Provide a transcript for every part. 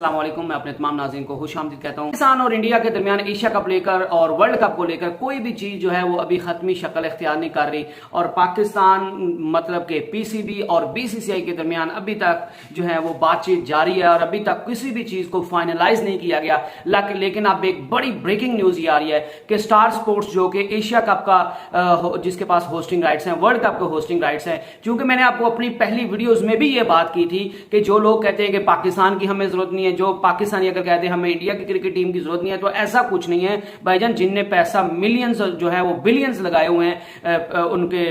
अस्सलाम वालेकुम। मैं अपने तमाम नाज़रीन को खुश आमदीद कहता हूँ। पाकिस्तान और इंडिया के दरमियान एशिया कप लेकर और वर्ल्ड कप को लेकर कोई भी चीज जो है वो अभी खत्मी शक्ल इख्तियार नहीं कर रही और पाकिस्तान मतलब के पीसीबी और बीसीसीआई के दरमियान अभी तक जो है वो बातचीत जारी है और अभी तक किसी भी चीज को फाइनलाइज नहीं किया गया। लेकिन अब एक बड़ी ब्रेकिंग न्यूज ये आ रही है कि स्टार स्पोर्ट्स जो कि एशिया कप का जिसके पास होस्टिंग राइट्स हैं, वर्ल्ड कप के होस्टिंग राइट्स हैं, क्योंकि मैंने आपको अपनी पहली वीडियोज में भी ये बात की थी कि जो लोग कहते हैं कि पाकिस्तान की हमें जरूरत नहीं है, जो पाकिस्तानी अगर कहते हैं हमें इंडिया की क्रिकेट टीम की जरूरत नहीं है, तो ऐसा कुछ नहीं है भाईजान। जिनने पैसा मिलियंस जो है वो बिलियंस लगाए हुए हैं उनके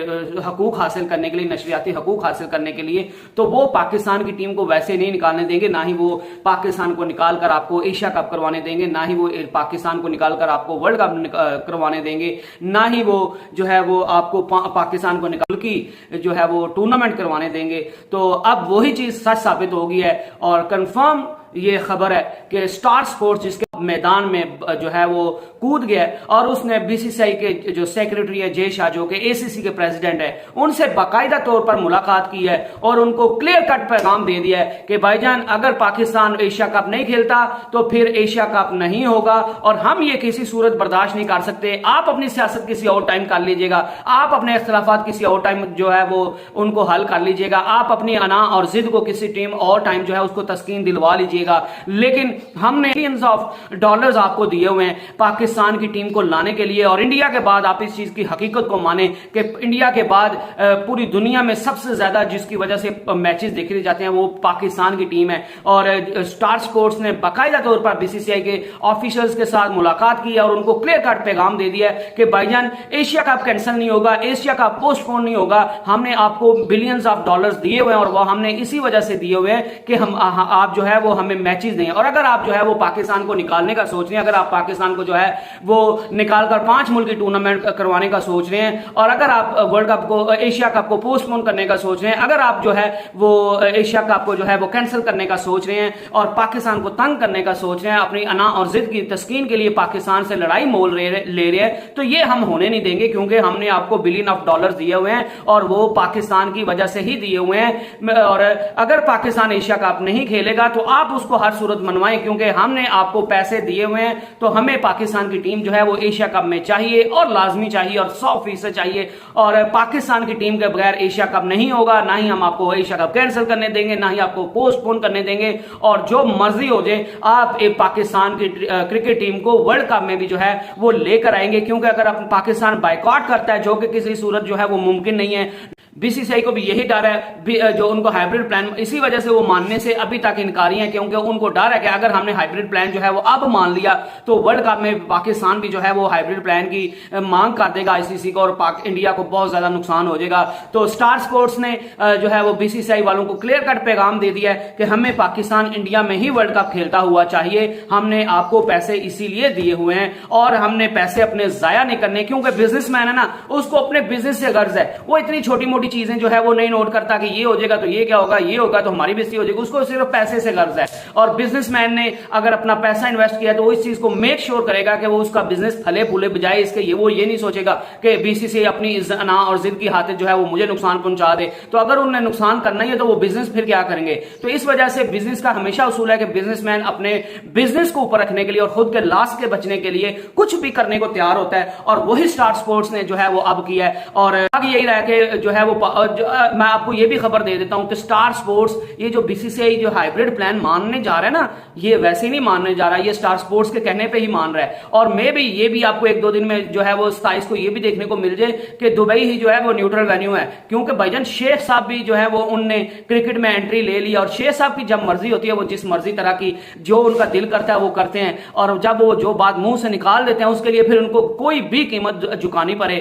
हकूक हासिल करने के लिए, नशरियाती हकूक हासिल करने के लिए, तो वो पाकिस्तान की टीम को वैसे नहीं निकालने देंगे। ना ही वो पाकिस्तान को निकालकर आपको एशिया कप करवाने देंगे, ना ही वो पाकिस्तान को निकालकर आपको वर्ल्ड कप करवाने देंगे, ना ही वो जो है वो आपको पाकिस्तान को निकाल की जो है वो टूर्नामेंट करवाने देंगे। तो अब वही चीज सच साबित हो गई है और कंफर्म ये खबर है कि स्टार स्पोर्ट्स जिसके मैदान में जो है वो कूद गया और उसने बीसीसीआई के जो सेक्रेटरी है जय शाह, जो कि एसीसी के प्रेसिडेंट है, उनसे बाकायदा तौर पर मुलाकात की है और उनको क्लियर कट पैगाम दे दिया है कि भाईजान अगर पाकिस्तान एशिया कप नहीं खेलता तो फिर एशिया कप नहीं होगा और हम ये किसी सूरत बर्दाश्त नहीं कर सकते। आप अपनी सियासत किसी और टाइम कर लीजिएगा, आप अपने इख्तिलाफात किसी और टाइम जो है वो उनको हल कर लीजिएगा, आप अपनी अना और जिद को किसी टीम और टाइम जो है उसको तस्कीन दिलवा लीजिएगा। लेकिन हमने मिलियंस ऑफ डॉलर्स आपको दिए हुए हैं पाकिस्तान की टीम को लाने के लिए और इंडिया के बाद आप इस चीज की हकीकत को माने कि इंडिया के बाद पूरी दुनिया में सबसे ज्यादा जिसकी वजह से मैचेस देखे जाते हैं वो पाकिस्तान की टीम है। और स्टार स्पोर्ट्स ने बाकायदा तौर पर बीसीसीआई के ऑफिशियल्स के साथ मुलाकात की और उनको क्लियर कट पैगाम दे दिया कि भाईजान एशिया कप कैंसिल नहीं होगा, एशिया कप पोस्टपोन नहीं होगा, हमने आपको बिलियंस ऑफ डॉलर्स दिए हुए हैं और वो हमने इसी वजह से दिए हुए हैं कि हम आप जो है वो हमें मैचेस दें। और अगर आप जो है वो पाकिस्तान को निकालने का सोच रहे हैं, अगर आप पाकिस्तान को जो है वो निकालकर 5 मुल्क की टूर्नामेंट करवाने का सोच रहे हैं और अगर आप वर्ल्ड कप को एशिया कप को पोस्टपोन करने का सोच रहे हैं, अगर आप जो है वो एशिया कप को जो है वो कैंसिल करने का सोच रहे हैं और पाकिस्तान को तंग करने का सोच रहे हैं, अपनी अना और जिद की तस्कीन के लिए पाकिस्तान से लड़ाई मोल ले रहे हैं, तो ये हम होने नहीं देंगे क्योंकि हमने आपको बिलियन ऑफ डॉलर्स दिए हुए हैं और वो पाकिस्तान की वजह से ही दिए हुए हैं। और अगर पाकिस्तान एशिया कप नहीं खेलेगा तो आप उसको हर सूरत मनवाएं क्योंकि हमने आपको पैसे दिए हुए हैं, तो हमें पाकिस्तान की टीम जो है वो एशिया कप में चाहिए और लाजमी चाहिए और 100% चाहिए। और पाकिस्तान की टीम के बगैर एशिया कप नहीं होगा, ना ही हम आपको एशिया कप कैंसिल करने देंगे, ना ही आपको पोस्टपोन करने देंगे और जो मर्जी हो जाए आप एक पाकिस्तान की क्रिकेट टीम को वर्ल्ड कप में भी जो है वो लेकर आएंगे। क्योंकि अगर पाकिस्तान बाइकआउट करता है, जो कि किसी सूरत जो है वो मुमकिन नहीं है, बीसीसीआई को भी यही डर है, जो उनको हाइब्रिड प्लान इसी वजह से वो मानने से अभी तक इनकारी है क्योंकि उनको डर है कि अगर हमने हाइब्रिड प्लान जो है वो अब मान लिया तो वर्ल्ड कप में पाकिस्तान भी जो है वो हाइब्रिड प्लान की मांग कर देगा आईसीसी को और इंडिया को बहुत ज्यादा नुकसान हो जाएगा। तो स्टार स्पोर्ट्स ने जो है वो बीसीसीआई वालों को क्लियर कट पैगाम दे दिया है कि हमें पाकिस्तान इंडिया में ही वर्ल्ड कप खेलता हुआ चाहिए, हमने आपको पैसे इसीलिए दिए हुए हैं और हमने पैसे अपने जाया नहीं करने क्योंकि बिजनेसमैन है ना, उसको अपने बिजनेस से गर्ज है, वो इतनी छोटी मोटी चीजें जो है वो नहीं नोट करता कि ये हो जाएगा तो ये क्या होगा, ये होगा तो हमारी बेइज्जती हो जाएगी, उसको सिर्फ पैसे से गर्ज है। और बिजनेसमैन ने अगर अपना पैसा इन्वेस्ट किया तो वो इस चीज को मेक श्योर करेगा कि वो उसका बिजनेस फले फूले, बजाय इसके ये नहीं सोचेगा कि बीसीसीआई अपनी अना और जिद की खातिर जो है वो मुझे नुकसान पहुंचा दे। तो अगर उन्हें नुकसान करना ही है तो वो बिजनेस फिर क्या करेंगे। तो इस वजह से बिजनेस का हमेशा उसूल है कि बिजनेसमैन अपने बिजनेस को ऊपर रखने के लिए और खुद के लॉस के बचने के लिए कुछ भी करने को तैयार होता है और वही स्टार स्पोर्ट्स ने जो है वो अब किया है। और आगे यही रहा कि जो है वो मैं आपको ये भी खबर दे देता हूं कि स्टार स्पोर्ट्स ये जो बीसीसीआई जो हाइब्रिड प्लान मानने जा रहा है ना, ये वैसे ही नहीं मानने जा रहा, ये स्टार स्पोर्ट्स के कहने पे ही मान रहा है। और मैं भी ये भी आपको 1-2 दिन में जो है वो 27 को ये भी देखने को मिल जाए कि दुबई ही जो है वो न्यूट्रल वेन्यू है क्योंकि भाईजान शेख साहब भी जो है वो उनने क्रिकेट में एंट्री ले ली और शेख साहब की जब मर्जी होती है वो जिस मर्जी तरह की जो उनका दिल करता है वो करते हैं और जब वो जो बात मुंह से निकाल देते हैं उसके लिए फिर उनको कोई भी कीमत झुकानी पड़े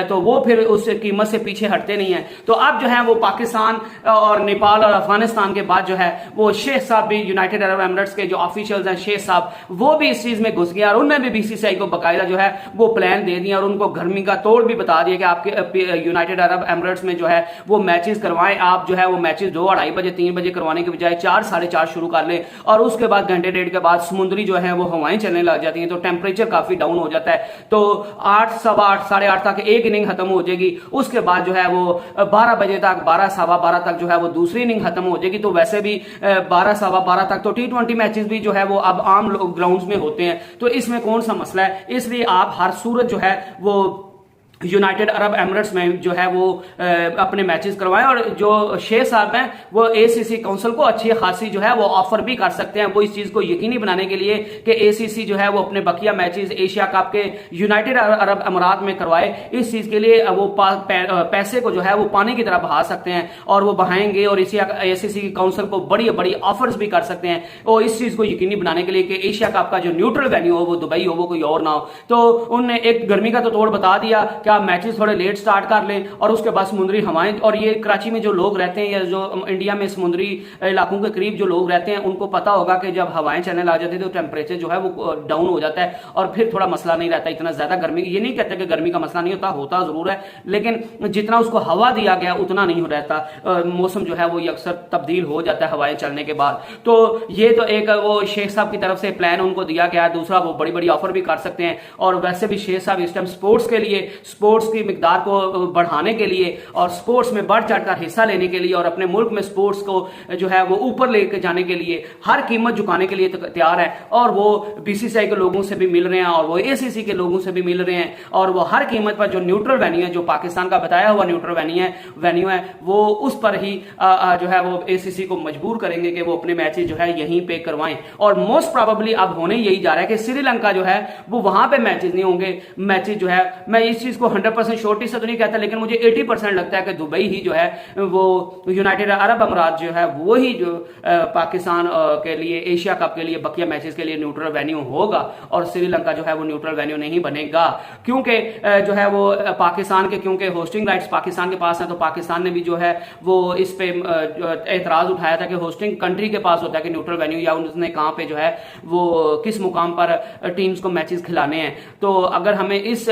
तो वो फिर उस कीमत से पीछे हटते नहीं है। तो अब जो है वो पाकिस्तान और नेपाल और अफगानिस्तान के बाद जो है वो शेख साहब भी, यूनाइटेड अरब एमिरेट्स के जो ऑफिशियल्स हैं शेख साहब, वो भी इस चीज में घुस गए और उन्होंने भी बीसीसीआई को बकायदा जो है वो प्लान दे दिया और उनको गर्मी का तोड़ भी बता दिया कि आपके यूनाइटेड अरब एमिरेट्स में जो है वो मैचेस करवाएं, आप जो है वो मैचेस 2-2:30 बजे 3 बजे करवाने के बजाय 4-4:30 शुरू कर ले और उसके बाद घंटे डेढ़ के बाद समुद्री जो है वो हवाएं चलने लग जाती हैं तो टेम्परेचर काफी डाउन हो जाता है। तो 8, 8:15, 8:30 तक एक इनिंग खत्म हो जाएगी, उसके बाद जो है वो 12 बजे तक, 12 सवा 12 तक जो है वो दूसरी इनिंग खत्म हो जाएगी। तो वैसे भी 12 सवा 12 तक तो T20 मैचेस भी जो है वो अब आम ग्राउंड्स में होते हैं, तो इसमें कौन सा मसला है। इसलिए आप हर सूरत जो है वो यूनाइटेड अरब एमिरेट्स में जो है वो अपने मैचेस करवाएं। और जो शेख साहब हैं वो एसीसी काउंसिल को अच्छी खासी जो है वो ऑफर भी कर सकते हैं, वो इस चीज को यकीनी बनाने के लिए कि एसीसी जो है वो अपने बकिया मैचेस एशिया कप के यूनाइटेड अरब अमारात में करवाए। इस चीज के लिए वो पैसे को जो है वो पानी की तरह बहा सकते हैं और वो बहाएंगे, और एसीसी की काउंसिल को बड़ी बड़ी ऑफर्स भी कर सकते हैं। और इस चीज को यकीनी बनाने के लिए कि एशिया कप का जो न्यूट्रल वेन्यू हो वो दुबई हो, वो कोई और ना हो। तो उन्होंने एक गर्मी का तो तोड़ बता दिया कि आप मैचेस थोड़े लेट स्टार्ट कर लें, और उसके बाद समुद्री हवाएं, और ये कराची में जो लोग रहते हैं या जो इंडिया में समुद्री इलाकों के करीब जो लोग रहते हैं उनको पता होगा कि जब हवाएं चलने लग जाती है तो टेम्परेचर जो है वो डाउन हो जाता है, और फिर थोड़ा मसला नहीं रहता इतना ज्यादा गर्मी। ये नहीं कहते कि गर्मी का मसला नहीं होता जरूर है, लेकिन जितना उसको हवा दिया गया उतना नहीं रहता। मौसम जो है वो अक्सर तब्दील हो जाता है हवाएं चलने के बाद। तो ये तो एक वो शेख साहब की तरफ से प्लान उनको दिया गया है। दूसरा वो बड़ी बड़ी ऑफर भी कर सकते हैं, और वैसे भी शेख साहब इस टाइम स्पोर्ट्स के लिए, स्पोर्ट्स की मिकदार को बढ़ाने के लिए और स्पोर्ट्स में बढ़ चढ़कर हिस्सा लेने के लिए और अपने मुल्क में स्पोर्ट्स को जो है वो ऊपर लेकर जाने के लिए हर कीमत झुकाने के लिए तैयार है। और वो बीसीसीआई के लोगों से भी मिल रहे हैं और वो एसीसी के लोगों से भी मिल रहे हैं, और वो हर कीमत पर जो न्यूट्रल वेन्यू है, जो पाकिस्तान का बताया हुआ न्यूट्रल वेन्यू है वो उस पर ही जो है वो एसीसी को मजबूर करेंगे कि वो अपने मैचेस जो है यहीं पे करवाएं। और मोस्ट प्रोबेबली अब होने यही जा रहा है कि श्रीलंका जो है वो वहां पे मैचेस नहीं होंगे। मैचेस जो है, मैं इस चीज को 100% श्योरिटी से तो नहीं कहता, लेकिन मुझे 80% लगता है कि दुबई ही जो है वो यूनाइटेड अरब अमारात जो है वो ही जो पाकिस्तान के लिए एशिया कप के लिए बकिया मैचेस के लिए न्यूट्रल वेन्यू होगा, और श्रीलंका जो है वो न्यूट्रल वेन्यू नहीं बनेगा। क्योंकि जो है वो पाकिस्तान के, क्योंकि होस्टिंग राइट्स पाकिस्तान के पास है, तो पाकिस्तान ने भी जो है वो इस पे एतराज उठाया था कि होस्टिंग कंट्री के पास होता है कि न्यूट्रल वेन्यू, या उसने कहां पे जो है वो किस मुकाम पर टीम्स को मैचेस खिलाने हैं। तो अगर हमें इस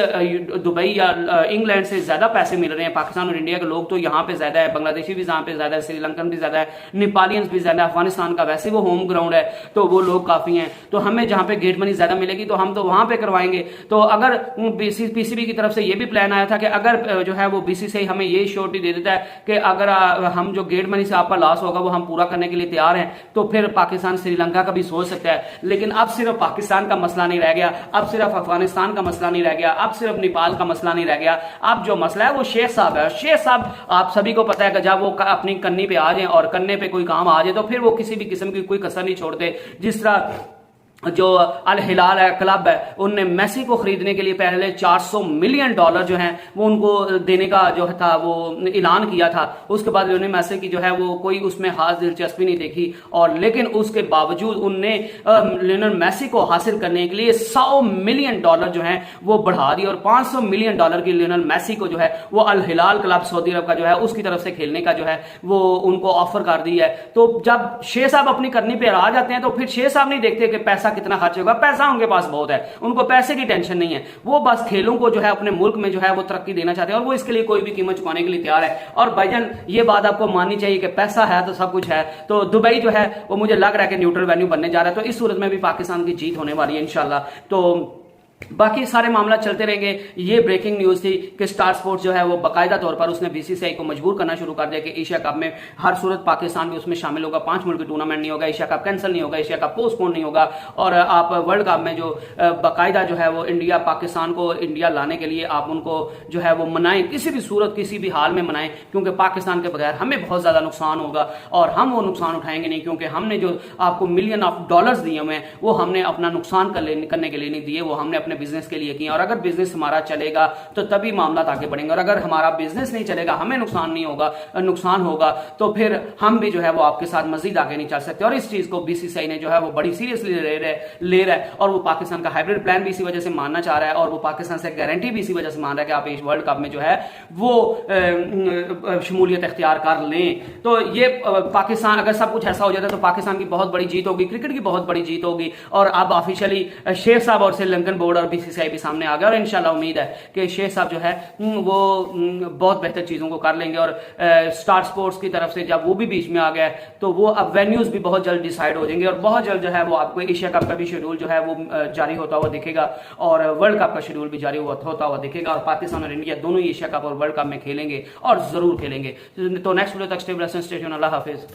दुबई या इंग्लैंड से ज्यादा पैसे मिल रहे हैं, पाकिस्तान और इंडिया के लोग तो यहाँ पे ज्यादा है, बांग्लादेशी भी यहाँ पे ज्यादा है, श्रीलंकन भी ज्यादा है, नेपालियंस भी ज्यादा है, अफगानिस्तान का वैसे वो होम ग्राउंड है तो वो लोग काफी हैं। तो हमें जहां पे गेट मनी ज्यादा मिलेगी तो हम तो वहां पे करवाएंगे। तो अगर पीसीबी की तरफ से ये भी प्लान आया था कि अगर जो है वो बीसीसीआई हमें ये श्योरिटी दे देता है कि अगर हम जो गेट मनी से आपका लॉस होगा वो हम पूरा करने के लिए तैयार हैं, तो फिर पाकिस्तान श्रीलंका का भी सोच सकता है। लेकिन अब सिर्फ पाकिस्तान का मसला नहीं रह गया, अब सिर्फ अफगानिस्तान का मसला नहीं रह गया, अब सिर्फ नेपाल का मसला नहीं रह गया। अब जो मसला है वो शेख साहब है। शेख साहब आप सभी को पता है कि जब वो अपनी कन्नी पे आ जाए और कन्ने पे कोई काम आ जाए तो फिर वो किसी भी किस्म की कोई कसर नहीं छोड़ते। जिस तरह जो अल हिलाल है क्लब है, उनने मेसी को खरीदने के लिए पहले $400 मिलियन जो है वो उनको देने का जो था वो ऐलान किया था। उसके बाद लियोनेल मेसी की जो है वो कोई उसमें खास दिलचस्पी नहीं देखी, और लेकिन उसके बावजूद उनने लियोनेल मेसी को हासिल करने के लिए $100 मिलियन जो है वो बढ़ा दिया, और $500 मिलियन की लियोनेल मेसी को जो है वो अल हिलाल क्लब सऊदी अरब का जो है उसकी तरफ से खेलने का जो है वो उनको ऑफर कर दी है। तो जब शेख साहब अपनी करनी पे आ जाते हैं तो फिर शेख साहब नहीं देखते कि पैसा कितना खर्च होगा, पैसा उनके पास बहुत है, उनको पैसे की टेंशन नहीं है। वो बस खेलों को जो है अपने मुल्क में जो है वो तरक्की देना चाहते हैं, और वो इसके लिए कोई भी कीमत चुकाने के लिए तैयार है। और भाईजान ये बात आपको माननी चाहिए कि पैसा है तो सब कुछ है। तो दुबई जो है वो मुझे लग रहा है कि न्यूट्रल वेन्यू बनने जा रहा है, तो इस सूरत में भी पाकिस्तान की जीत होने वाली है इंशाल्लाह। तो बाकी सारे मामला चलते रहेंगे। ये ब्रेकिंग न्यूज थी कि स्टार स्पोर्ट्स जो है वो बाकायदा तौर पर उसने बीसीसीआई को मजबूर करना शुरू कर दिया कि एशिया कप में हर सूरत पाकिस्तान भी उसमें शामिल होगा, 5 मुल्क की टूर्नामेंट नहीं होगा, एशिया कप कैंसिल नहीं होगा, एशिया कप पोस्टपोन नहीं होगा, और आप वर्ल्ड कप में जो बाकायदा जो है वो इंडिया पाकिस्तान को इंडिया लाने के लिए आप उनको जो है वो मनाएं, किसी भी सूरत किसी भी हाल में मनाएं, क्योंकि पाकिस्तान के बगैर हमें बहुत ज्यादा नुकसान होगा, और हम वो नुकसान उठाएंगे नहीं, क्योंकि हमने जो आपको $मिलियन दिए हुए हैं वो हमने अपना नुकसान करने के लिए नहीं दिए, वो हमने अपने बिजनेस के लिए किए। और अगर बिजनेस हमारा चलेगा तो तभी मामला आगे बढ़ेंगे, और अगर हमारा बिजनेस नहीं चलेगा, हमें नुकसान होगा तो फिर हम भी जो है वो आपके साथ मजीद आगे नहीं चल सकते। और इस चीज को बीसीसीआई ने जो है वो बड़ी सीरियसली ले रहा है, और वो पाकिस्तान का हाइब्रिड प्लान भी इसी वजह से मानना चाह रहा है, और वो पाकिस्तान से गारंटी भी इसी वजह से मान रहा है कि आप इस वर्ल्ड कप में जो है वो शमूलियत इख्तियार कर लें। तो ये पाकिस्तान, अगर सब कुछ ऐसा हो जाता है तो पाकिस्तान की बहुत बड़ी जीत होगी, क्रिकेट की बहुत बड़ी जीत होगी। और अब ऑफिशियली शेख साहब और श्रीलंकन बोर्ड और बीसीसीआई भी सामने आ गया और इंशाल्लाह उम्मीद है कि शेख साहब जो है वो बहुत बेहतर चीजों को कर लेंगे। और स्टार स्पोर्ट्स की तरफ से जब वो भी बीच में आ गया तो वो अब वेन्यूज भी बहुत जल्द डिसाइड हो जाएंगे और बहुत जल्द जो है वो आपको एशिया कप का भी शेड्यूल जो है वो जारी होता हुआ दिखेगा और वर्ल्ड कप का शेड्यूल भी जारी होता हुआ दिखेगा। और पाकिस्तान और इंडिया दोनों ही एशिया कप और वर्ल्ड कप में खेलेंगे और जरूर खेलेंगे। तो नेक्स्ट वीडियो तक स्टे ब्लेस्ड, स्टे ट्यून्ड, अल्लाह हाफिज।